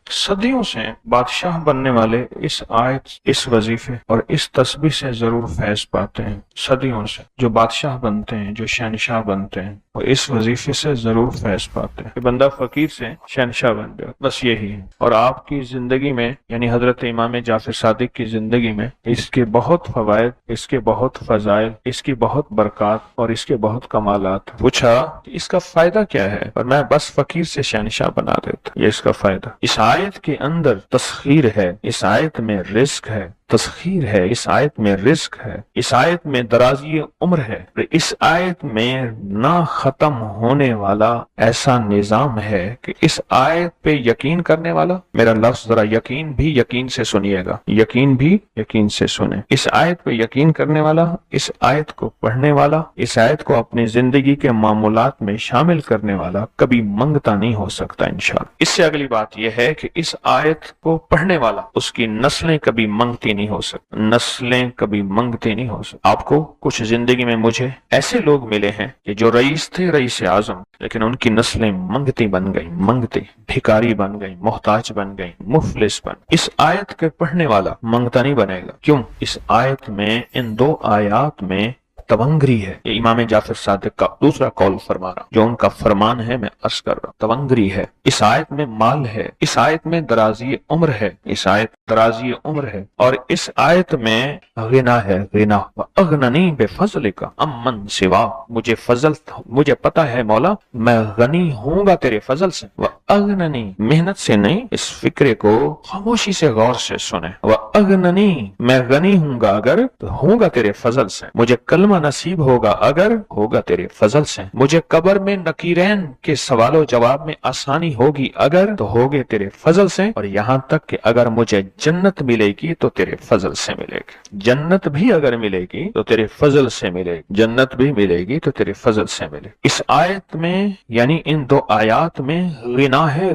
صدیوں سے بادشاہ بننے والے اس آیت، اس وظیفے اور اس تسبیح سے ضرور فیض پاتے ہیں۔ صدیوں سے جو بادشاہ بنتے ہیں، جو شہنشاہ بنتے ہیں، وہ اس وظیفے سے ضرور فیض پاتے ہیں کہ بندہ فقیر سے شہنشاہ بن جائے، بس یہی ہے۔ اور آپ کی زندگی میں، یعنی حضرت امام جعفر صادق کی زندگی میں اس کے بہت فوائد، اس کے بہت فضائل، اس کی بہت برکات اور اس کے بہت کمالات۔ پوچھا کہ اس کا فائدہ کیا ہے؟ اور میں بس فقیر سے شہنشاہ بنا دیتا، یہ اس کا فائدہ۔ اس آیت کے اندر تسخیر ہے، اس آیت میں رزق ہے، تسخیر ہے، اس آیت میں رزق ہے، اس آیت میں درازی عمر ہے، اس آیت میں نہ ختم ہونے والا ایسا نظام ہے کہ اس آیت پہ یقین کرنے والا، میرا لفظ ذرا یقین بھی یقین سے سنیے گا، یقین بھی یقین سے سنیں، اس آیت پہ یقین کرنے والا، اس آیت کو پڑھنے والا، اس آیت کو اپنی زندگی کے معمولات میں شامل کرنے والا کبھی منگتا نہیں ہو سکتا انشاءاللہ۔ اس سے اگلی بات یہ ہے کہ اس آیت کو پڑھنے والا، اس کی نسلیں کبھی منگتی نہیں ہو سکتی، نسلیں کبھی منگتی نہیں ہو سکتی۔ آپ کو کچھ زندگی میں مجھے ایسے لوگ ملے ہیں کہ جو رئیس تھے، رئیس اعظم، لیکن ان کی نسلیں منگتی بن گئی، منگتی، بھکاری بن گئی، محتاج بن گئی، مفلس بن۔ اس آیت کے پڑھنے والا منگتا نہیں بنے گا، کیوں؟ اس آیت میں، ان دو آیات میں تونگری ہے۔ یہ امام جعفر صادق کا دوسرا قول فرما رہا، جو ان کا فرمان ہے، میں عرض کر رہا ہوں، تونگری ہے۔ اس آیت میں مال ہے، اس آیت میں درازی عمر ہے، اس آیت درازی عمر ہے، اور اس آیت میں غنا ہے، غنا۔ وَأَغْنَنِي بِفَضْلِكَ عَمَّنْ سِوَاكَ، مجھے فضل، مجھے پتا ہے مولا میں غنی ہوں گا تیرے فضل سے۔ وَأَغْنَنِي، محنت سے نہیں، اس فکرے کو خاموشی سے غور سے سنیں۔ وَأَغْنَنِي، میں غنی ہوں گا اگر تو ہوں گا تیرے فضل سے، مجھے کلمہ نصیب ہوگا اگر ہوگا تیرے فضل سے، مجھے قبر میں نکیرین کے سوال و جواب میں آسانی ہوگی اگر تو ہوگے تیرے فضل سے، اور یہاں تک کہ اگر مجھے جنت ملے گی تو تیرے فضل سے ملے گی، جنت بھی اگر ملے گی تو تیرے فضل سے ملے گی، جنت بھی ملے گی تو تیرے فضل سے ملے گی۔ اس آیت میں، یعنی ان دو آیات میں غنا ہے،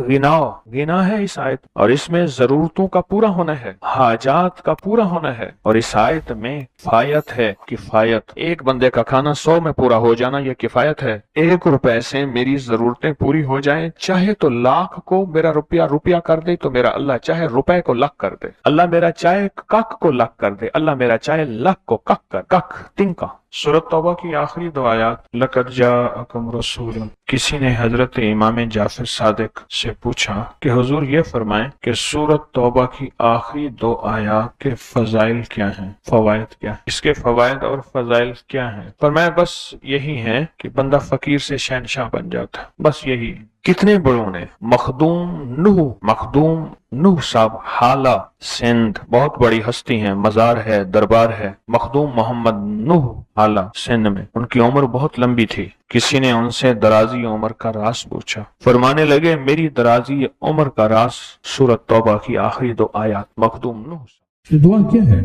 غنا ہے اس آیت، اور اس میں ضرورتوں کا پورا ہونا ہے، حاجات کا پورا ہونا ہے، اور اس آیت میں کفایت ہے، کفایت۔ ایک بندے کا کھانا 100 میں پورا ہو جانا یہ کفایت ہے۔ 1 روپے سے میری ضرورتیں پوری ہو جائیں، چاہے تو لاکھ کو میرا روپیہ کر دے تو میرا اللہ چاہے روپے کو لاکھ کر دے، اللہ میرا چاہے کک کو لاکھ کر دے، اللہ میرا چاہے لاکھ کو کک کر، کک تنکا۔ سورۃ توبہ کی آخری 2 آیات، لَقَدْ جَاءَكُمْ رَسُولٌ۔ کسی نے حضرت امام جعفر صادق سے پوچھا کہ حضور یہ فرمائیں کہ سورۃ توبہ کی آخری 2 آیات کے فضائل کیا ہیں، فوائد کیا ہیں، اس کے فوائد اور فضائل کیا ہیں؟ فرمایا بس یہی ہے کہ بندہ فقیر سے شہنشاہ بن جاتا ہے، بس یہی۔ کتنے بڑوں نے، مخدوم نوح صاحب، حالہ سندھ، بہت بڑی ہستی ہیں، مزار ہے، دربار ہے، مخدوم محمد نوح حالہ سندھ میں، ان کی عمر بہت لمبی تھی۔ کسی نے ان سے درازی عمر کا راز پوچھا، فرمانے لگے میری درازی عمر کا راز سورۃ توبہ کی آخری 2 آیات۔ مخدوم نوح یہ دعا کیا ہے؟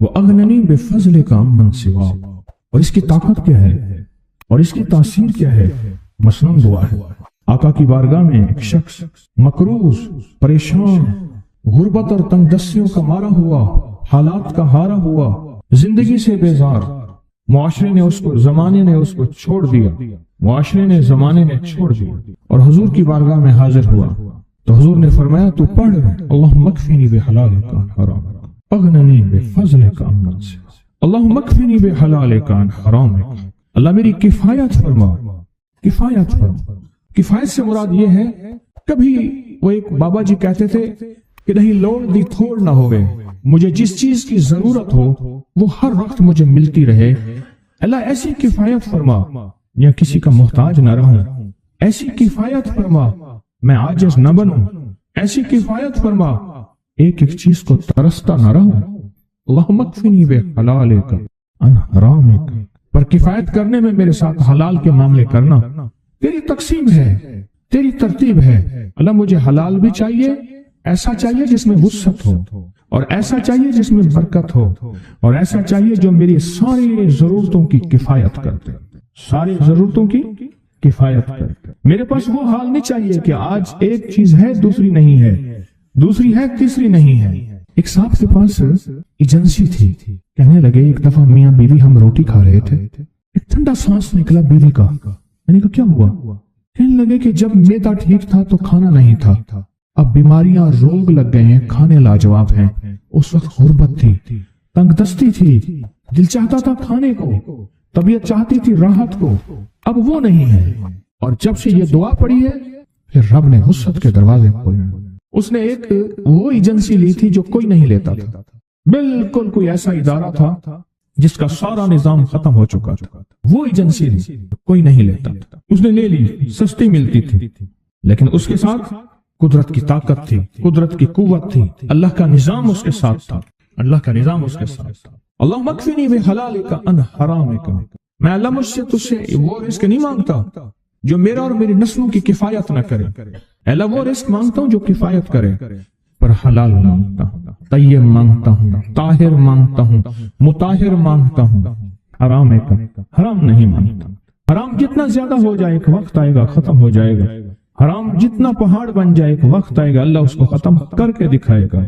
وَأَغْنَنِي بِفَضْلِكَ عَمَّنْ سِوَاكَ، اور اس کی طاقت کیا ہے اور اس کی تاثیر کیا ہے؟ مثلاً دعا ہے، آقا کی بارگاہ میں ایک شخص مقروض، پریشان، غربت اور تنگ دستیوں کا مارا ہوا، حالات کا ہارا ہوا، زندگی سے بیزار، زمانے نے اس کو چھوڑ دیا، زمانے نے چھوڑ دیا، اور حضور کی بارگاہ میں حاضر ہوا تو حضور نے فرمایا تو پڑھ اللہم اکفنی بحلالک عن حرامک، اغننی بفضلک عمن سواک، اللہم اکفنی بحلالک عن حرامک، اللہ میری کفایت فرما، کفایت فرما۔ کفایت سے مراد یہ ہے، کبھی وہ ایک بابا جی کہتے تھے کہ نہیں لوڑ دی تھوڑ نہ ہوئے، مجھے جس چیز کی ضرورت ہو وہ ہر وقت مجھے ملتی رہے، اللہ ایسی کفایت فرما، یا کسی کا محتاج نہ رہوں، ایسی کفایت فرما، میں عاجز نہ بنوں، ایسی کفایت فرما، ایک ایک چیز کو ترستا نہ رہوں، اللہم اکفنی بحلالک عن حرامک، پر کفایت کرنے میں میرے ساتھ حلال کے معاملے کرنا تیری تقسیم ہے، تیری ترتیب ہے، اللہ مجھے حلال بھی چاہیے، ایسا چاہیے جس میں وسعت ہو، اور ایسا چاہیے جس میں برکت ہو، اور ایسا چاہیے جو میری ساری ضرورتوں کی کفایت کرتے، ساری ضرورتوں کی کفایت کرتے۔ میرے پاس وہ حال نہیں چاہیے کہ آج ایک چیز ہے دوسری نہیں ہے، دوسری ہے تیسری نہیں ہے۔ ایک صاحب کے پاس ایجنسی تھی، کہنے لگے ایک دفعہ میاں بیوی ہم روٹی کھا رہے تھے، ایک ٹھنڈا سانس نکلا بیوی کا، میں نے کہا کیا ہوا؟ کہنے لگے کہ جب میدا ٹھیک تھا تو کھانا نہیں تھا، اب بیماریاں روگ لگ گئے ہیں، کھانے لاجواب ہیں۔ اس وقت غربت تھی، تنگ دستی تھی، دل چاہتا تھا کھانے کو، طبیعت چاہتی تھی راحت کو، اب وہ نہیں ہے۔ اور جب سے یہ دعا پڑی ہے پھر رب نے وسعت کے دروازے کھولے۔ اس نے ایک وہ ایجنسی لی تھی جو کوئی نہیں لیتا تھا، بالکل کوئی ایسا ادارہ تھا جس کا سارا نظام ختم ہو چکا تھا، وہ ایجنسی لی، کوئی نہیں لیتا تھا، اس نے لے لی، سستی ملتی تھی، لیکن اس کے ساتھ قدرت کی طاقت تھی، قدرت کی قوت تھی، اللہ کا نظام اس کے ساتھ تھا، اللہ کا نظام اس کے ساتھ تھا۔ اللہ مکفنی بحلالک عن حرامک، میں اللہ مجھ سے تجھ سے وہ رزق نہیں مانگتا جو میرا اور میری نسلوں کی کفایت نہ کرے، اللہ وہ رزق مانگتا ہوں جو کفایت کرے، پر حلال مانگتا ہوں، طیب مانگتا ہوں، طاہر مانگتا ہوں، مطہر مانگتا ہوں، حرام نہیں مانگتا۔ حرام جتنا زیادہ ہو جائے ایک وقت آئے گا ختم ہو جائے گا، حرام جتنا پہاڑ بن جائے ایک وقت آئے گا اللہ اس کو ختم کر کے دکھائے گا۔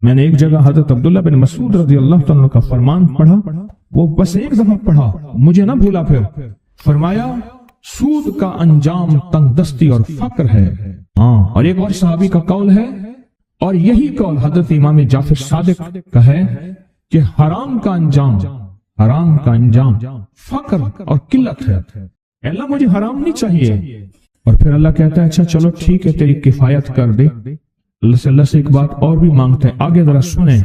میں نے ایک جگہ حضرت عبداللہ بن مسعود رضی اللہ تعالیٰ کا فرمان پڑھا، وہ بس ایک دفعہ پڑھا، مجھے نہ بھولا، پھر فرمایا سود کا انجام تنگ دستی اور فقر ہے۔ اور ایک اور صحابی کا قول ہے، اور یہی قول حضرت امام جعفر صادق کا ہے کہ حرام کا انجام فقر اور قلت ہے۔ اللہ مجھے حرام نہیں چاہیے، اور پھر اللہ کہتا ہے اچھا چلو ٹھیک ہے تیری کفایت کر دے۔ اللہ سے ایک بات اور بھی مانگتا ہے، آگے ذرا سنیں،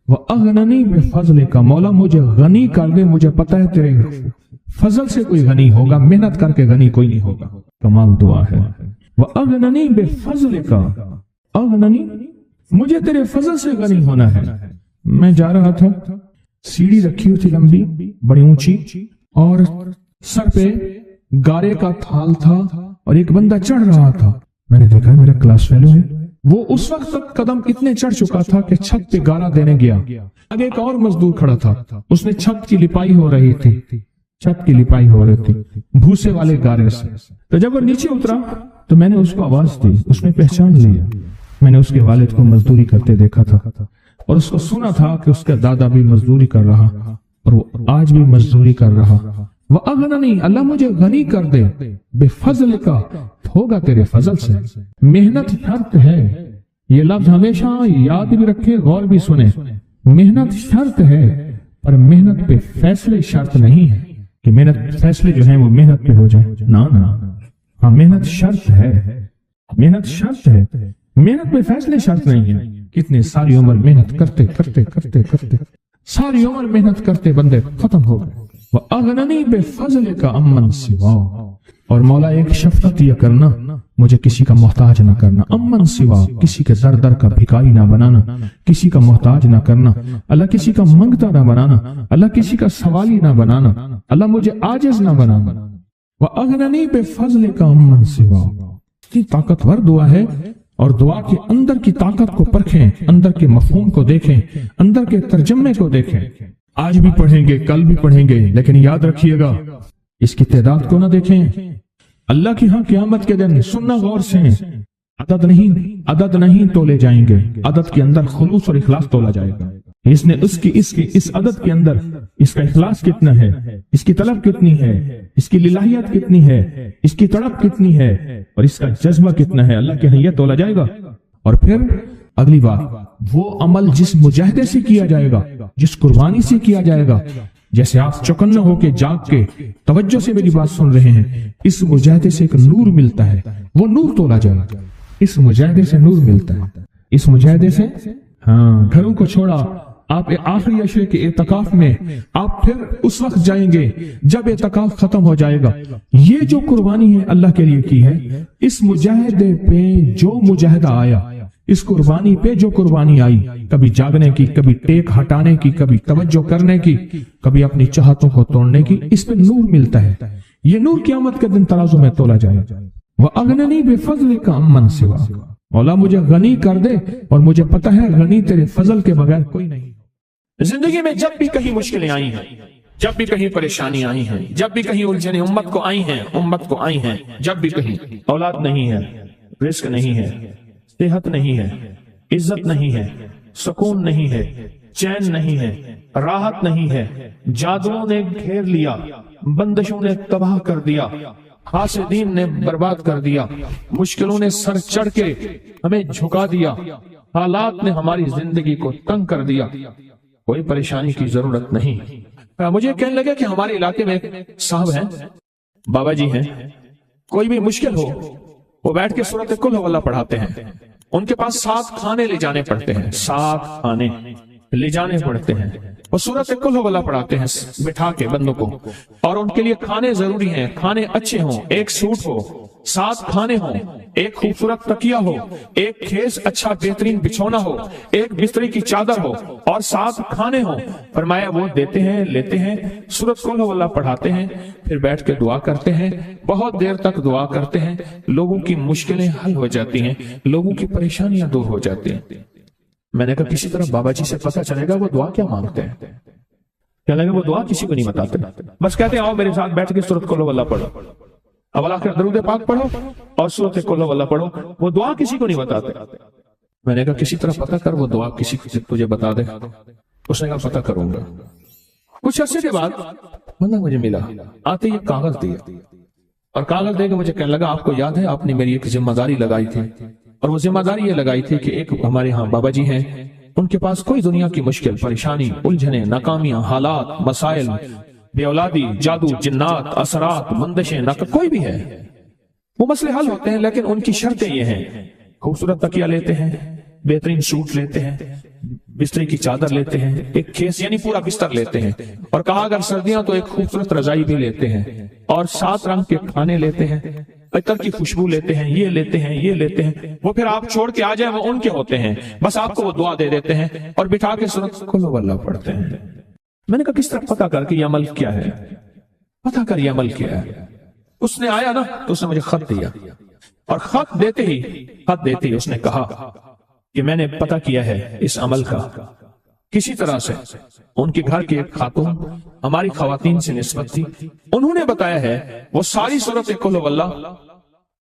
وَأَغْنَنِي بِفَضْلِكَ، مولا مجھے غنی کر دے، مجھے پتہ ہے تیرے فضل سے کوئی غنی ہوگا، محنت کر کے غنی کوئی نہیں ہوگا۔ کمال دعا ہے، وَأَغْنَنِي بِفَضْلِكَ، اغننی، مجھے تیرے فضل سے غنی ہونا ہے۔ میں جا رہا تھا، سیڑھی رکھی ہوئی تھی لمبی بڑی اونچی، اور سر پہ گارے کا تھال تھا اور ایک بندہ چڑھ رہا تھا، میں نے دیکھا میرا کلاس فیلو ہے، وہ اس وقت تک قدم اتنے چڑھ چکا تھا کہ چھت پہ گارا دینے گیا، آگے ایک اور مزدور کھڑا تھا، اس نے چھت کی لپائی ہو رہی تھی، بھوسے والے گارے سے۔ تو جب وہ نیچے اترا تو میں نے اس کو آواز دی، اس نے پہچان لیا، میں نے اس کے والد کو مزدوری کرتے دیکھا تھا اور اس کو سنا تھا کہ اس کا دادا بھی مزدوری کر رہا اور وہ آج بھی مزدوری کر رہا۔ وَأَغْنَنِي، اللہ مجھے غنی کر دے، بِفَضْلِكَ، ہوگا تیرے فضل سے۔ محنت شرط ہے، یہ لفظ ہمیشہ یاد بھی رکھے، غور بھی سنے، محنت شرط ہے، پر محنت پہ فیصلے شرط نہیں ہے کہ محنت فیصلے جو ہیں وہ محنت پہ ہو جائے، نہ ہاں محنت شرط ہے، محنت شرط ہے، محنت پہ فیصلے شرط نہیں ہے۔ کتنے ساری عمر محنت کرتے کرتے کرتے کرتے ساری عمر محنت کرتے بندے ختم ہو گئے۔ وَأَغْنَنِي بِفَضْلِكَ عَمَّنْ سِوَاكَ، اور مولا ایک شفقت یہ کرنا، مجھے کسی کا محتاج نہ کرنا، امن سوا، کسی کے در در کا بھکاری نہ بنانا، کسی کا محتاج نہ کرنا، اللہ کسی کا منگتا نہ بنانا، اللہ کسی کا سوالی نہ بنانا، اللہ مجھے عاجز نہ بنانا۔ وَأَغْنَنِي بِفَضْلِكَ عَمَّنْ سِوَاكَ، اتنی طاقتور دعا ہے، اور دعا کے اندر کی طاقت کو پرکھیں، اندر کے مفہوم کو دیکھیں، اندر کے ترجمے کو دیکھیں۔ آج بھی پڑھیں گے، کل بھی پڑھیں گے، لیکن یاد رکھیے گا اس کی تعداد کو نہ دیکھیں، اللہ کی ہاں قیامت کے دن سننا غور سے، عدد نہیں تولے جائیں گے، عدد کے اندر خلوص اور اخلاص تولا جائے گا۔ اس نے اس عدد کے اندر اس کا اخلاص کتنا ہے، اس کی طلب کتنی ہے، اس کی للہیت کتنی ہے، اس کی تڑپ کتنی ہے، اور اس کا جذبہ کتنا ہے، اللہ کے ہاں یہ تولا جائے گا۔ اور پھر اگلی بات، وہ عمل جس مجاہدے سے کیا جائے گا، جس قربانی سے کیا جائے گا، جیسے آپ چوکنا ہو کے جاگ کے توجہ سے میری بات سن رہے ہیں، اس مجاہدے سے ایک نور ملتا ہے، وہ نور تولا جائے گا، اس مجاہدے سے نور ملتا ہے، اس مجاہدے سے گھروں کو چھوڑا، آپ آخری عشرے کے اعتکاف میں آپ پھر اس وقت جائیں گے جب اعتکاف ختم ہو جائے گا۔ یہ جو قربانی ہے اللہ کے لیے کی ہے، اس مجاہدے پہ جو مجاہدہ آیا، اس قربانی پہ جو قربانی آئی، کبھی جاگنے کی، کبھی ٹیک ہٹانے کی، کبھی توجہ کرنے کی، کبھی اپنی چاہتوں کو توڑنے کی، اس پہ نور ملتا ہے۔ یہ نور قیامت کے دن ترازو میں تولا جائے گا۔ وَأَغْنَنِي بِفَضْلِكَ عَمَّنْ سِوَاكَ، مولا مجھے غنی کر دے، اور مجھے پتہ ہے غنی تیرے فضل کے بغیر کوئی نہیں۔ زندگی میں جب بھی کہیں مشکلیں آئی ہیں، جب بھی کہیں پریشانی آئی ہیں، جب بھی کہیں الجھنیں امت کو آئی ہیں، جب بھی کہیں اولاد نہیں ہے، رزق نہیں ہے، صحت نہیں ہے، عزت نہیں ہے، سکون نہیں ہے، چین نہیں ہے، راحت نہیں ہے، جادوؤں نے گھیر لیا، بندشوں نے تباہ کر دیا، حاسدین نے برباد کر دیا، مشکلوں نے سر چڑھ کے ہمیں جھکا دیا، حالات نے ہماری زندگی کو تنگ کر دیا، کوئی پریشانی کی ضرورت نہیں۔ مجھے کہنے لگے کہ ہمارے علاقے میں صاحب ہیں، بابا جی ہیں، کوئی بھی مشکل ہو وہ بیٹھ کے سورۃ کل ہو اللہ پڑھاتے ہیں، ان کے پاس 7 کھانے لے جانے پڑتے ہیں، 7 کھانے لے جانے پڑتے ہیں، وہ سورۃ کل ہو اللہ پڑھاتے ہیں بٹھا کے بندوں کو، اور ان کے لیے کھانے ضروری ہیں، کھانے اچھے ہوں، ایک سوٹ ہو، 7 کھانے ہوں، ایک خوبصورت تکیہ ہو، ایک کھیس اچھا بہترین بچھونا ہو، ایک بستری کی چادر ہو، اور 7 کھانے ہوں۔ فرمایا وہ دیتے ہیں، لیتے ہیں، سورۃ کل ہو اللہ پڑھاتے ہیں، پھر بیٹھ کے دعا کرتے ہیں، بہت دیر تک دعا کرتے ہیں، لوگوں کی مشکلیں حل ہو جاتی ہیں، لوگوں کی پریشانیاں دور ہو جاتی ہیں۔ میں نے کہا کسی طرح بابا جی سے پتہ چلے گا وہ دعا کیا مانگتے ہیں۔ کہنے لگے وہ دعا کسی کو نہیں بتاتے، بس کہتے ہیں آؤ میرے ساتھ بیٹھ کے سورۃ کل ہو اللہ پڑھو، اب اللہ کے درود پاک پڑھو اور سورۃ کل ہو اللہ پڑھو، وہ دعا کسی کو نہیں بتاتے۔ میں نے کہا کسی طرح پتہ کر وہ دعا کسی کو تجھے بتا دے۔ اس نے کہا پتہ کروں گا۔ کچھ عرصے کے بعد بندہ مجھے ملا، آتے یہ کاغذ دیا، اور کاغذ دے کے مجھے کہنے لگا آپ کو یاد ہے آپ نے میری ایک ذمہ داری لگائی تھی، اور وہ ذمہ داری یہ لگائی تھی کہ ایک ہمارے ہاں بابا جی ہیں، ان کے پاس کوئی دنیا کی مشکل، پریشانی، الجھنیں، ناکامیاں، حالات، مسائل، بے اولادی، جادو، جنات، اثرات، بندشیں، کوئی بھی ہے، وہ مسئلے حل ہوتے ہیں، لیکن ان کی شرطیں یہ ہیں، خوبصورت تکیہ لیتے ہیں، بہترین سوٹ لیتے ہیں، بستری کی چادر لیتے ہیں، ایک کھیس یعنی پورا بستر لیتے ہیں، اور کہا اگر سردیاں تو ایک خوبصورت رضائی بھی لیتے ہیں، اور 7 رنگ کے کھانے لیتے ہیں، عطر کی خوشبو لیتے ہیں، یہ لیتے ہیں، یہ لیتے ہیں، وہ پھر آپ چھوڑ کے آ جائیں وہ ان کے ہوتے ہیں، بس آپ کو وہ دعا دے دیتے ہیں اور بٹھا کے سورۃ کل ہو اللہ پڑھتے ہیں۔ میں نے کہا کس طرح پتہ کر کہ یہ عمل کیا ہے، پتہ کر یہ عمل کیا ہے۔ اس نے آیا نا تو اس نے مجھے خط دیا، اور خط دیتے ہی اس نے کہا کہ میں نے پتہ کیا ہے اس عمل کا، کسی طرح سے ان کے گھر کی ایک خاتون ہماری خواتین سے نسبت تھی، انہوں نے بتایا ہے وہ ساری سورۃ کل ہو اللہ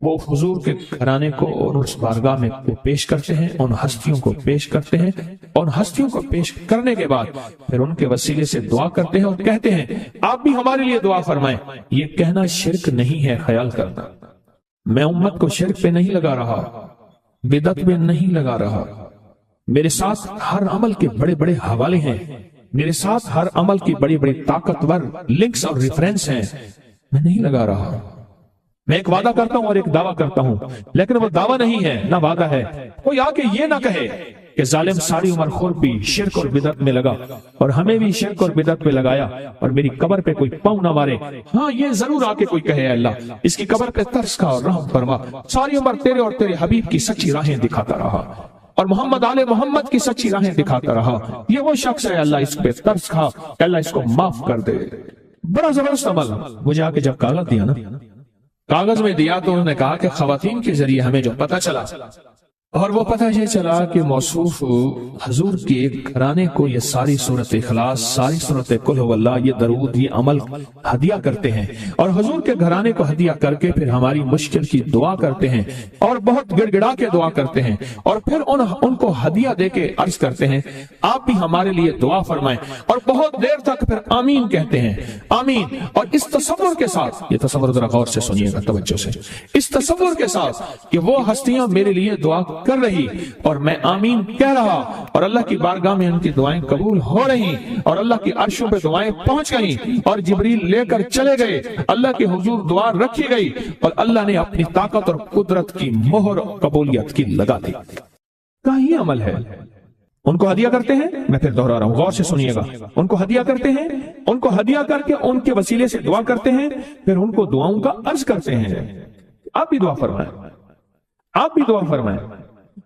وہ حضور کے گھرانے کو اور اس بارگاہ میں پیش کرتے ہیں، ان ہستیوں کو پیش کرتے ہیں، اور ہستیوں کو پیش کرنے کے بعد پھر ان کے وسیلے سے دعا کرتے ہیں اور کہتے ہیں آپ بھی ہمارے لیے دعا فرمائیں۔ یہ کہنا شرک نہیں ہے، خیال کرنا، میں امت کو شرک پہ نہیں لگا رہا، بدعت میں نہیں لگا رہا، میرے ساتھ ہر عمل کے بڑے بڑے حوالے ہیں، میرے ساتھ ہر عمل کی بڑی بڑی طاقتور لنکس اور ریفرنس ہیں، میں نہیں لگا رہا، میں ایک وعدہ کرتا ہوں اور ایک دعویٰ کرتا ہوں، لیکن وہ دعویٰ نہیں ہے نہ وعدہ ہے۔ کوئی آ کے یہ نہ کہے کہ ظالم ساری عمر خود بھی شرک اور بدعت میں لگا اور ہمیں بھی شرک اور بدعت میں لگایا اور میری قبر پہ کوئی پاؤں نہ مارے۔ ہاں یہ ضرور آ کے کوئی کہے اللہ اس کی قبر پہ ترس کھا اور رحم فرما، ساری عمر تیرے اور تیرے حبیب کی سچی راہیں دکھاتا رہا اور محمد آل محمد کی سچی راہیں دکھاتا رہا، یہ وہ شخص ہے اللہ اس پہ ترس کھا، اللہ اس کو معاف کر دے۔ بڑا زبردست عمل۔ مجھے آ کے جب کاغذ دیا نا، کاغذ میں دیا تو انہوں نے کہا کہ خواتین کے ذریعے ہمیں جو پتہ چلا، اور وہ پتہ یہ چلا کہ موصوف حضور کے گھرانے کو یہ ساری سورۃ اخلاص، ساری سورۃ قل هو اللہ، یہ درود، یہ عمل ہدیہ کرتے ہیں، اور حضور کے گھرانے کو ہدیہ کر کے پھر ہماری مشکل کی دعا کرتے ہیں اور بہت گڑ گڑا کے دعا کرتے ہیں، اور پھر ان کو ہدیہ دے کے عرض کرتے ہیں آپ بھی ہمارے لیے دعا فرمائیں، اور بہت دیر تک پھر آمین کہتے ہیں، آمین۔ اور اس تصور کے ساتھ، یہ تصور ذرا غور سے سنیے گا توجہ سے، اس تصور کے ساتھ کہ وہ ہستیاں میرے لیے دعا کر رہی اور میں آمین کہہ رہا، اور اللہ کی بارگاہ میں ان کی دعائیں قبول ہو رہی، اور اللہ کی عرشوں پہ دعائیں پہنچ گئیں، اور جبریل لے کر چلے گئے، اللہ کے حضور دعا رکھی گئی، اور اللہ نے اپنی طاقت اور قدرت کی مہر قبولیت کی لگا دی۔ کہا یہ عمل ہے۔ ان کو ہدیہ کرتے ہیں، میں پھر دوہرا رہا ہوں، غور سے سنیے گا، ان کو ہدیہ کرتے ہیں، ان کو ہدیہ کر کے ان کے وسیلے سے دعا کرتے ہیں، پھر ان کو دعاؤں کا عرض کرتے ہیں آپ بھی دعا فرمائیں، آپ بھی دعا فرمائیں،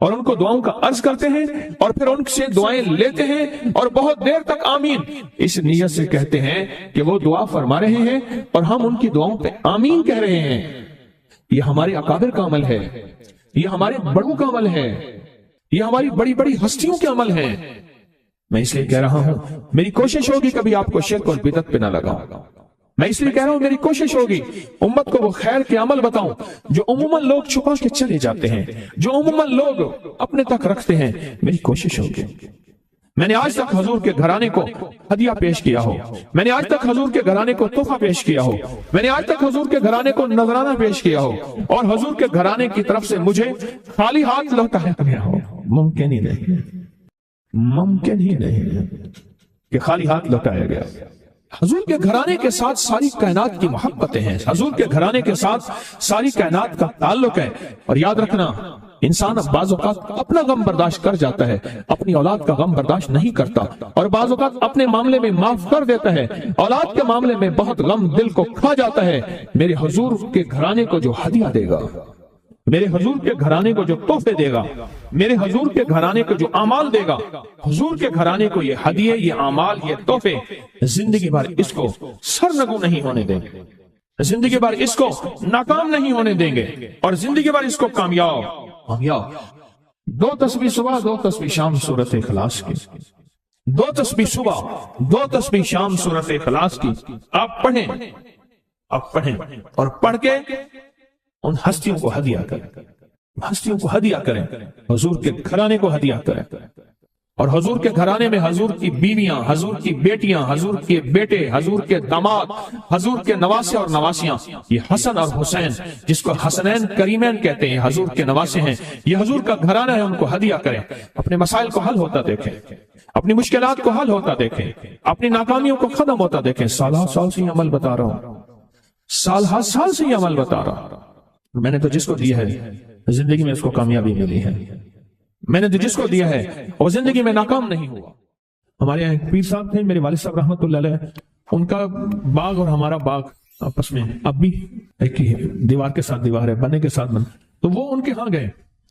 اور ان کو دعاؤں کا عرض کرتے ہیں، اور پھر ان سے دعائیں لیتے ہیں، اور بہت دیر تک آمین اس نیت سے کہتے ہیں کہ وہ دعا فرما رہے ہیں اور ہم ان کی دعاؤں پہ آمین کہہ رہے ہیں۔ یہ ہمارے اکابر کا عمل ہے، یہ ہمارے بڑوں کا عمل ہے، یہ ہماری بڑی بڑی ہستیوں کے عمل ہیں۔ میں اس لیے کہہ رہا ہوں میری کوشش ہوگی کبھی آپ کو شرک اور بدعت پہ نہ لگاؤں، میں اس لیے کہہ رہا ہوں میری کوشش ہوگی امت کو وہ خیر کے عمل بتاؤں جو عموماً لوگ چھپا کے چلے جاتے ہیں، جو عموماً لوگ اپنے تک رکھتے ہیں، میری کوشش ہوگی۔ میں نے آج تک حضور کے گھرانے کو ہدیہ پیش کیا ہو، میں نے آج تک حضور کے گھرانے کو تحفہ پیش کیا ہو، میں نے آج تک حضور کے گھرانے کو نذرانہ پیش کیا ہو، اور حضور کے گھرانے کی طرف سے مجھے خالی ہاتھ لوٹایا گیا ہو۔ ممکن ہی نہیں، ممکن ہی نہیں کہ خالی ہاتھ لوٹایا گیا۔ حضور کے گھرانے کے ساتھ ساری کائنات کی محبتیں ہیں، حضور کے گھرانے کے ساتھ ساری کائنات کا تعلق ہے۔ اور یاد رکھنا، انسان بعض اوقات اپنا غم برداشت کر جاتا ہے، اپنی اولاد کا غم برداشت نہیں کرتا، اور بعض اوقات اپنے معاملے میں معاف کر دیتا ہے، اولاد کے معاملے میں بہت غم دل کو کھا جاتا ہے۔ میرے حضور کے گھرانے کو جو ہدیہ دے گا، میرے حضور کے گھرانے کو جو تحفے دے گا، میرے حضور کے گھرانے کو جو اعمال دے گا، حضور کے گھرانے کو یہ ہدیے، یہ اعمال، یہ تحفے زندگی بھر اس کو سرنگو نہیں ہونے دیں گے، زندگی بھر اس کو ناکام نہیں ہونے دیں گے، اور زندگی بھر اس کو کامیاب۔ دو تسبیح صبح، دو تسبیح شام سورۃ اخلاص کی، دو تسبیح صبح، دو تسبیح شام سورۃ اخلاص کی آپ پڑھیں، آپ پڑھیں، اور پڑھ کے ان ہستیوں کو ہدیہ کریں، ہستیوں کو ہدیہ کریں، حضور کے گھرانے کو ہدیہ کریں۔ اور حضور کے گھرانے میں حضور کی بیویاں، حضور کی بیٹیاں، حضور کے بیٹے، حضور کے داماد، حضور کے نواسے اور نواسیاں، یہ حسن اور حسین جس کو حسنین کریمین کہتے ہیں، حضور کے نواسے ہیں، یہ حضور کا گھرانہ ہے، ان کو ہدیہ کریں۔ اپنے مسائل کو حل ہوتا دیکھیں، اپنی مشکلات کو حل ہوتا دیکھیں، اپنی ناکامیوں کو ختم ہوتا دیکھیں۔ سال سے یہ عمل بتا رہا ہوں، سال سے یہ عمل بتا رہا ہوں۔ میں نے تو جس کو دیا ہے زندگی میں اس کو کامیابی ملی ہے، میں نے تو جس کو دیا ہے وہ زندگی میں ناکام نہیں ہوا۔ ہمارے یہاں ایک پیر صاحب تھے، میرے والد صاحب رحمۃ اللہ علیہ، ان کا باغ اور ہمارا باغ آپس میں اب بھی ایک ہی ہے، دیوار کے ساتھ دیوار ہے، بنے کے ساتھ بن۔ تو وہ ان کے ہاں گئے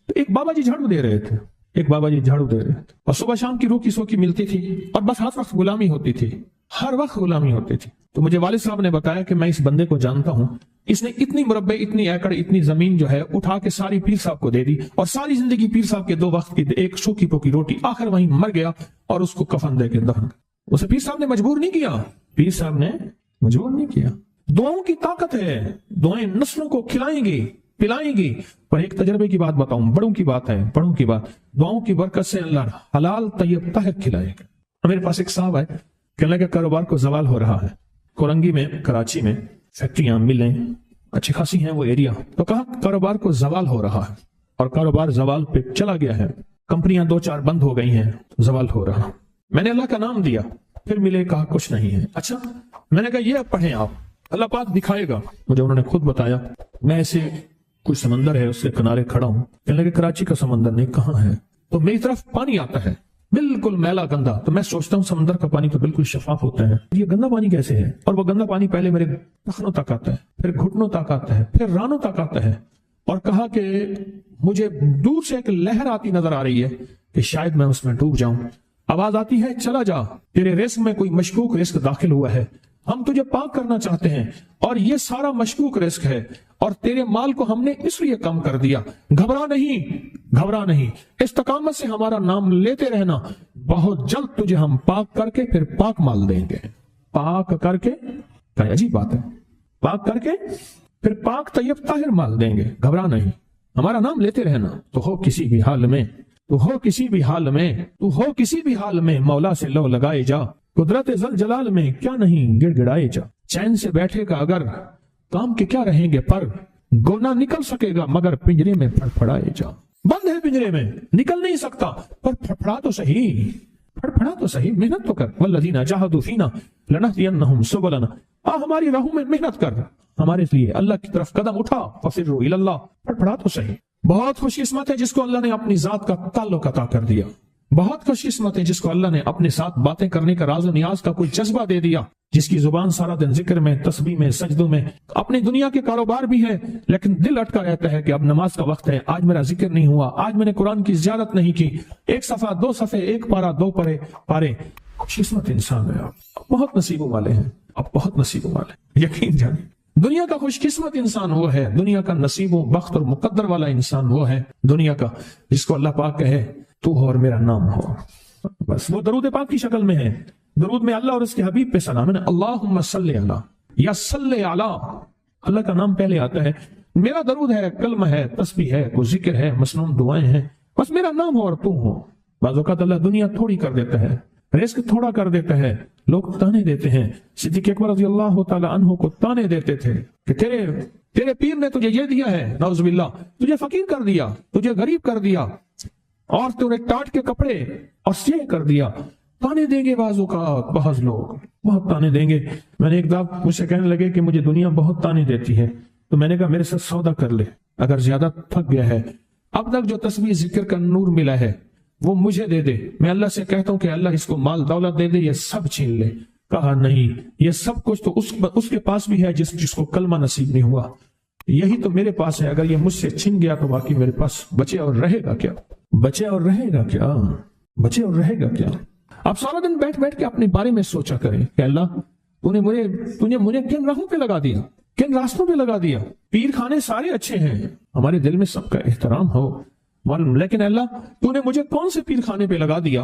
تو ایک بابا جی جھاڑو دے رہے تھے، ایک بابا جی جھاڑو دے رہے تھے، اور صبح شام کی روکی سوکی ملتی تھی، اور بس ہر وقت غلامی ہوتی تھی، ہر وقت غلامی ہوتی تھی۔ تو مجھے والد صاحب نے بتایا کہ میں اس بندے کو جانتا ہوں، اس نے اتنی مربع، اتنی ایکڑ، اتنی زمین جو ہے اٹھا کے ساری پیر صاحب کو دے دی، اور ساری زندگی پیر صاحب کے 2 وقت کی ایک سوکھی پوکی روٹی، آخر وہیں مر گیا اور اس کو کفن دے کے دفن۔ اسے پیر صاحب نے مجبور نہیں کیا، پیر صاحب نے مجبور نہیں کیا۔ دعاؤں کی طاقت ہے، دعائیں نسلوں کو کھلائیں گی، پلائیں گی۔ پر ایک تجربے کی بات بتاؤں، بڑوں کی بات ہے، بڑوں کی بات، دعاؤں کی برکت سے اللہ حلال طیب طاہر کھلائے گا۔ میرے پاس ایک صاحب ہے، کہنے لگا کاروبار کو زوال ہو رہا ہے، کورنگی میں، کراچی میں فیکٹریاں، ملیں اچھی خاصی ہیں وہ ایریا، تو کہا کاروبار کو زوال ہو رہا ہے، اور کاروبار زوال پہ چلا گیا ہے، کمپنیاں 2-4 بند ہو گئی ہیں، زوال ہو رہا۔ میں نے اللہ کا نام دیا، پھر ملے، کہا کچھ نہیں ہے۔ اچھا، میں نے کہا یہ اب پڑھیں آپ، اللہ پاک دکھائے گا مجھے۔ انہوں نے خود بتایا، میں ایسے کوئی سمندر ہے اس کے کنارے کھڑا ہوں، کہنے لگے کراچی کا سمندر نہیں، کہاں ہے؟ تو میری طرف پانی آتا ہے بالکل میلا گندا، تو میں سوچتا ہوں سمندر کا پانی تو بالکل شفاف ہوتا ہے، یہ گندا پانی کیسے ہے؟ اور وہ گندا پانی پہلے میرے ٹخنوں تک آتا ہے، پھر گھٹنوں تک آتا ہے، پھر رانوں تک آتا ہے۔ اور کہا کہ مجھے دور سے ایک لہر آتی نظر آ رہی ہے کہ شاید میں اس میں ڈوب جاؤں۔ آواز آتی ہے چلا جا، تیرے رزق میں کوئی مشکوک رزق داخل ہوا ہے، ہم تجھے پاک کرنا چاہتے ہیں، اور یہ سارا مشکوک رزق ہے، اور تیرے مال کو ہم نے اس لیے کم کر دیا۔ گھبرا نہیں، گھبرا نہیں، استقامت سے ہمارا نام لیتے رہنا، بہت جلد تجھے ہم پاک کر کے پھر پاک مال دیں گے۔ پاک کر کے، کیا عجیب بات ہے، پاک کر کے پھر پاک طیب طاہر مال دیں گے۔ گھبرا نہیں، ہمارا نام لیتے رہنا، تو ہو کسی بھی حال میں، تو ہو کسی بھی حال میں، تو ہو کسی بھی حال میں، مولا سے لو لگائے جا، قدرت ذل جلال میں کیا نہیں گڑ گڑائے جا۔ چین سے بیٹھے گا اگر کام کے کیا رہیں گے پر، گونا نکل سکے گا مگر پنجرے میں پھڑپھڑائے جا۔ بند ہے پنجرے میں، نکل نہیں سکتا، پر پھڑپھڑا تو صحیح، پھڑپھڑا تو صحیح، محنت تو کر۔ والذین جاہدوا فینا لنہدینہم سبلنا، ہماری راہوں میں محنت کر، ہمارے لیے اللہ کی طرف قدم اٹھا، ففروا الی اللہ، پھڑپھڑا تو صحیح۔ بہت خوش قسمت ہے جس کو اللہ نے اپنی ذات کا تعلق عطا کر دیا، بہت خوش قسمت ہے جس کو اللہ نے اپنے ساتھ باتیں کرنے کا، راز و نیاز کا کوئی جذبہ دے دیا، جس کی زبان سارا دن ذکر میں، تسبیح میں، سجدوں میں، اپنی دنیا کے کاروبار بھی ہے، لیکن دل اٹکا رہتا ہے کہ اب نماز کا وقت ہے، آج میرا ذکر نہیں ہوا، آج میں نے قرآن کی زیارت نہیں کی، 1 صفحہ 2 صفحے، 1 پارہ 2 پارے۔ خوش قسمت انسان ہے آپ، بہت نصیبوں والے ہیں آپ، بہت نصیبوں والے، یقین جانیں۔ دنیا کا خوش قسمت انسان وہ ہے، دنیا کا نصیب و بخت اور مقدر والا انسان وہ ہے دنیا کا جس کو اللہ پاک کہے تو ہو اور میرا نام ہو، بس وہ درود پاک کی شکل میں ہے۔ درود میں اللہ اور اس کے حبیب پہ سلام ہے، اللہم صلی علی یا صلی علی، اللہ کا نام پہلے آتا ہے، میرا درود ہے، کلمہ ہے، تسبیح ہے، کوئی ذکر ہے، مسنون دعائیں ہیں، بس میرا نام ہو اور تو ہو، بعض اوقات اللہ دنیا تھوڑی کر دیتا ہے، رزق تھوڑا کر دیتا ہے، لوگ تانے دیتے ہیں۔ صدیق اکبر رضی اللہ تعالی عنہ کو تانے دیتے تھے کہ تیرے پیر نے تجھے یہ دیا ہے، نعوذ باللہ، تجھے فقیر کر دیا، تجھے غریب کر دیا، اور تجھے ٹاٹ کے کپڑے اور سیہ کر دیا۔ تانے دیں گے بعض اوقات، بعض لوگ بہت تانے دیں گے۔ میں نے ایک دفعہ مجھ سے کہنے لگے کہ مجھے دنیا بہت تانے دیتی ہے، تو میں نے کہا میرے ساتھ سودا کر لے، اگر زیادہ تھک گیا ہے، اب تک جو تسبیح ذکر کا نور ملا ہے وہ مجھے دے دے، میں اللہ سے کہتا ہوں کہ اللہ اس کو مال دولت دے دے، یہ سب چھین لے۔ کہا نہیں، یہ سب کچھ تو اس کے پاس بھی ہے جس کو کلمہ نصیب نہیں ہوا، یہی تو میرے پاس ہے، اگر یہ مجھ سے چھن گیا تو باقی میرے پاس بچے اور رہے گا کیا؟ بچے اور رہے گا کیا؟ بچے اور رہے گا کیا؟ آپ سارا دن بیٹھ کے اپنے بارے میں سوچا کریں کہ اللہ تو نے مجھے کن راہوں پہ لگا دیا، کن راستوں پہ لگا دیا۔ پیر خانے سارے اچھے ہیں، ہمارے دل میں سب کا احترام ہو، لیکن اللہ تو نے مجھے کون سے پیر خانے پہ لگا دیا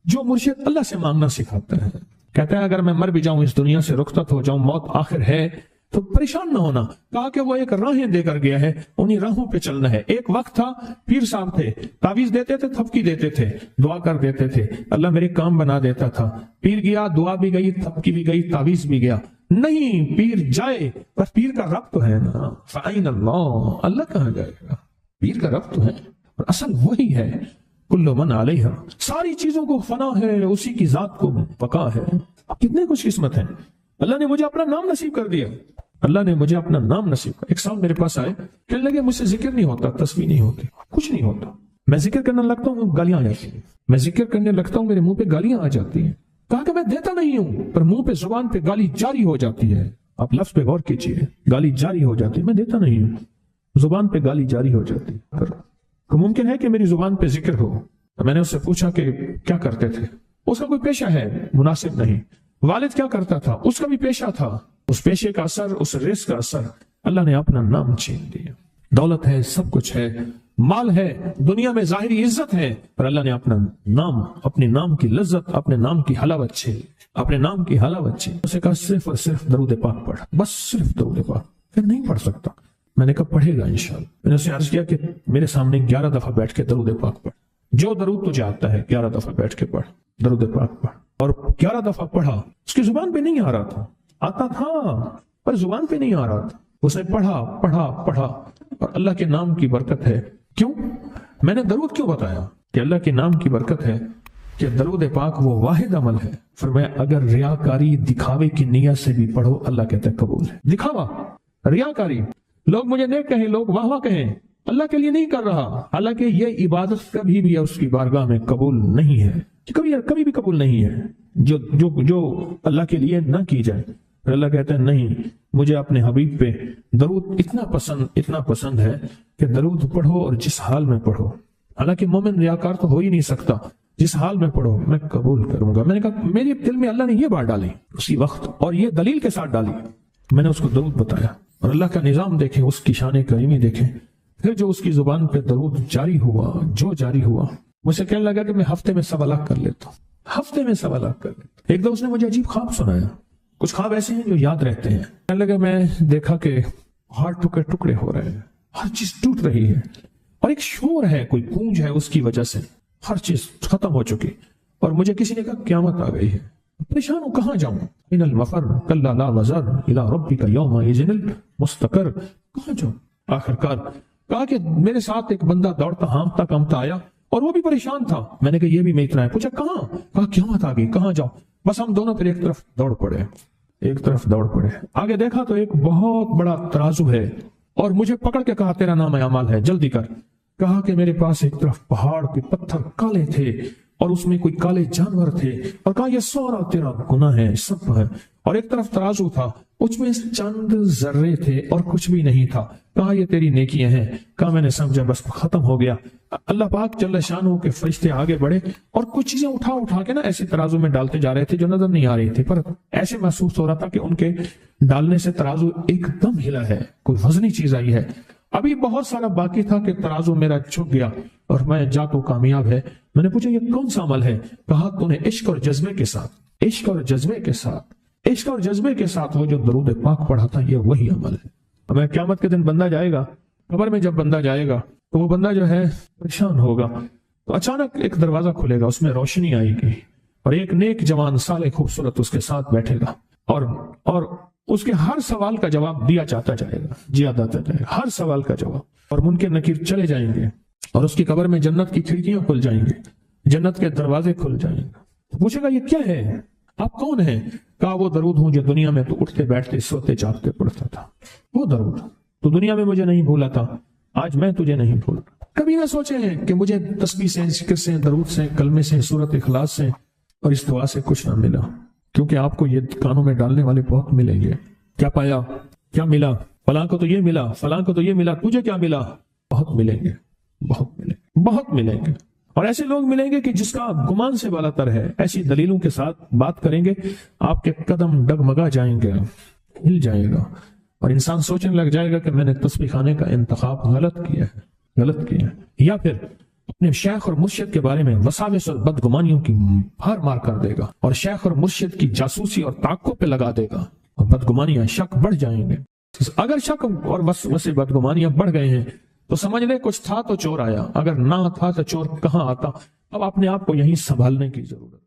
جو مرشد اللہ سے مانگنا سکھاتا ہے؟ کہتا ہے اگر میں مر بھی جاؤں، اس دنیا سے رخصت ہو جاؤں، موت آخر ہے، تو پریشان نہ ہونا۔ کہا کہ وہ ایک راہیں دے کر گیا ہے، انہی راہوں پہ چلنا ہے۔ ایک وقت تھا پیر صاحب تھے، تعویذ دیتے تھے، تھپکی دیتے تھے، دعا کر دیتے تھے، اللہ میرے کام بنا دیتا تھا۔ پیر گیا، دعا بھی گئی، تھپکی بھی گئی، تعویذ بھی گیا۔ نہیں، پیر جائے پر پیر کا رب تو ہے نا، فَأَيْنَ اللَّهُ، اللہ کہاں جائے گا؟ پیر کا رب تو ہے، اور اصل وہی ہے۔ کل من علیہا، ساری چیزوں کو فنا ہے، اسی کی ذات کو بقا ہے۔ کتنے خوش قسمت ہیں، اللہ نے مجھے اپنا نام نصیب کر دیا، اللہ نے مجھے اپنا نام نصیب کر۔ ایک صاحب میرے پاس آئے، کہنے لگے مجھ سے ذکر نہیں ہوتا، تسبیح نہیں ہوتی، کچھ نہیں ہوتا، میں ذکر کرنے لگتا ہوں گالیاں آ جاتی ہیں، میں ذکر کرنے لگتا ہوں میرے منہ پہ گالیاں آ جاتی ہیں۔ کہا کہ میں دیتا نہیں ہوں، پر منہ پہ زبان پہ گالی جاری ہو جاتی ہے۔ آپ لفظ پہ غور کیجیے، گالی جاری ہو جاتی ہے، میں دیتا نہیں ہوں، زبان پہ گالی جاری ہو جاتی ہے۔ تو ممکن ہے کہ میری زبان پہ ذکر ہو۔ میں نے اس سے پوچھا کہ کیا کرتے تھے؟ اس کا کوئی پیشہ ہے؟ مناسب نہیں۔ والد کیا کرتا تھا؟ اس کا بھی پیشہ تھا۔ اس پیشے کا اثر، اس رزق کا اثر، اللہ نے اپنا نام چھین دیا۔ دولت ہے، سب کچھ ہے، مال ہے، دنیا میں ظاہری عزت ہے، پر اللہ نے اپنا نام، اپنے نام کی لذت، اپنے نام کی حلاوت چھین، اپنے نام کی حلاوت چھین۔ اسے کہا صرف اور صرف درود پاک پڑھ، بس صرف درود پاک۔ پھر نہیں پڑھ سکتا۔ میں نے کہا پڑھے گا انشاءاللہ۔ میں نے اسے عرض کیا کہ میرے سامنے 11 دفعہ بیٹھ کے درود پاک پڑھ، جو درود تجھے آتا ہے 11 دفعہ بیٹھ کے پڑھ، درود پاک پڑھ۔ اور 11 دفعہ پڑھا، اس کی زبان پہ نہیں آ رہا تھا، آتا تھا پر زبان پہ نہیں آ رہا تھا۔ اس نے پڑھا، اور اللہ کے نام کی برکت ہے۔ کیوں میں نے درود کیوں بتایا؟ کہ اللہ کے نام کی برکت ہے کہ درود پاک وہ واحد عمل ہے، فرمایا اگر ریاکاری، دکھاوے کی نیت سے بھی پڑھو، اللہ کہتا ہے قبول ہے۔ دکھاوا، ریاکاری، لوگ مجھے نیک کہیں، لوگ واہ واہ کہیں، اللہ کے لیے نہیں کر رہا، حالانکہ یہ عبادت کبھی بھی اس کی بارگاہ میں قبول نہیں ہے، کبھی بھی قبول نہیں ہے جو اللہ کے لیے نہ کی جائے۔ پھر اللہ کہتا ہے نہیں، مجھے اپنے حبیب پہ درود اتنا پسند ہے کہ درود پڑھو اور جس حال میں پڑھو، حالانکہ مومن ریاکار تو ہو ہی نہیں سکتا، جس حال میں پڑھو میں قبول کروں گا۔ میں نے کہا میرے دل میں اللہ نے یہ بات ڈالی اسی وقت، اور یہ دلیل کے ساتھ ڈالی۔ میں نے اس کو درود بتایا، اور اللہ کا نظام دیکھیں، اس کی شان کریمی دیکھیں۔ پھر جو اس کی زبان پہ درود جاری ہوا، مجھ سے کہنے لگا کہ میں ہفتے میں 1.25 لاکھ کر لیتا ہوں، ہفتے میں 1.25 لاکھ کر لیتا ہوں۔ ایک دو اس نے مجھے عجیب خواب سنایا، کچھ خواب ایسے ہیں جو یاد رہتے ہیں۔ کہنے لگا میں دیکھا کہ ہاتھ ٹکڑے ہو رہے ہیں، ہر چیز ٹوٹ رہی ہے، اور ایک شور ہے، کوئی گونج ہے، اس کی وجہ سے ہر چیز ختم ہو چکی، اور مجھے کسی نے کہا قیامت آ گئی ہے۔ پریشان ہوں، کہاں جاؤں؟ ان المفر کلا لا وزر الى ربک یومئذ المستقر، کہاں جاؤں؟ آخرکار کہا کہ میرے ساتھ ایک بندہ دوڑتا ہانپتا کامتا آیا، اور وہ بھی پریشان تھا۔ میں نے کہا یہ بھی میں اتنا ہے، پوچھا کہاں؟ کہا قیامت آ گئی، کہاں جاؤں؟ بس ہم دونوں پھر ایک طرف دوڑ پڑے۔ آگے دیکھا تو ایک بہت بڑا ترازو ہے، اور مجھے پکڑ کے کہا تیرا نام اعمال ہے، جلدی کر۔ کہا کہ میرے پاس ایک طرف پہاڑ کے پتھر کالے تھے، اور اس میں کوئی کالے جانور تھے، اور کہا یہ سورا تیرا گناہ ہے، سب ہے۔ اور ایک طرف ترازو تھا، اس میں چند ذرے تھے اور کچھ بھی نہیں تھا۔ کہا یہ تیری نیکیاں ہیں۔ کہا میں نے سمجھا بس ختم ہو گیا۔ اللہ پاک جل شانہ کے فرشتے آگے بڑھے، اور کچھ چیزیں اٹھا کے نا ایسے ترازو میں ڈالتے جا رہے تھے جو نظر نہیں آ رہی تھی، پر ایسے محسوس ہو رہا تھا کہ ان کے ڈالنے سے ترازو ایک دم ہلا ہے، کوئی وزنی چیز آئی ہے۔ ابھی بہت سارا باقی تھا کہ ترازو میرا جھک گیا، اور میں جا تو کامیاب ہے۔ میں نے پوچھا یہ کون سا عمل ہے؟ کہا تو نے عشق اور جذبے کے ساتھ وہ جو درود پاک پڑھا تھا، یہ وہی عمل ہے۔ اب قیامت کے دن بندہ جائے گا قبر میں، جب بندہ جائے گا تو وہ بندہ جو ہے پریشان ہوگا، تو اچانک ایک دروازہ کھلے گا، اس میں روشنی آئے گی اور ایک نیک جوان صالح خوبصورت اس کے ساتھ بیٹھے گا اور اس کے ہر سوال کا جواب دیا جاتا جائے گا، ہر سوال کا جواب، اور منکر نکیر چلے جائیں گے اور اس کی قبر میں جنت کی کھڑکیاں کھل جائیں گے، جنت کے دروازے کھل جائیں گے۔ پوچھے گا یہ کیا ہے، آپ کون ہیں؟ کہا وہ درود ہوں جو دنیا میں تو اٹھتے بیٹھتے سوتے جاگتے پڑھتا تھا، وہ درود تو دنیا میں مجھے نہیں بھولا تھا، آج میں تجھے نہیں بھول۔ کبھی نہ سوچے ہیں کہ مجھے تسبیح سے، ذکر سے، درود سے، کلمے سے، سورت اخلاص سے اور اس دعا سے کچھ نہ ملا، کیونکہ آپ کو یہ کانوں میں ڈالنے والے بہت ملیں گے۔ کیا پایا، کیا ملا؟ فلاں کو تو یہ ملا، فلاں کو تو یہ ملا، تجھے کیا ملا؟ بہت ملیں گے، بہت ملیں گے، اور ایسے لوگ ملیں گے کہ جس کا گمان سے بالا تر ہے، ایسی دلیلوں کے ساتھ بات کریں گے، آپ کے قدم ڈگمگا جائیں گے، ہل جائے گا، اور انسان سوچنے لگ جائے گا کہ میں نے تسبیح خانے کا انتخاب غلط کیا ہے، یا پھر اپنے شیخ اور مرشد کے بارے میں وساوس اور بدگمانیوں کی بھار مار کر دے گا، اور شیخ اور مرشد کی جاسوسی اور تعقب پہ لگا دے گا، اور بدگمانیاں، شک بڑھ جائیں گے۔ اگر شک اور وسوسے بدگمانیاں بڑھ گئے ہیں تو سمجھ لے کچھ تھا تو چور آیا، اگر نہ تھا تو چور کہاں آتا۔ اب اپنے آپ کو یہیں سنبھالنے کی ضرورت ہے۔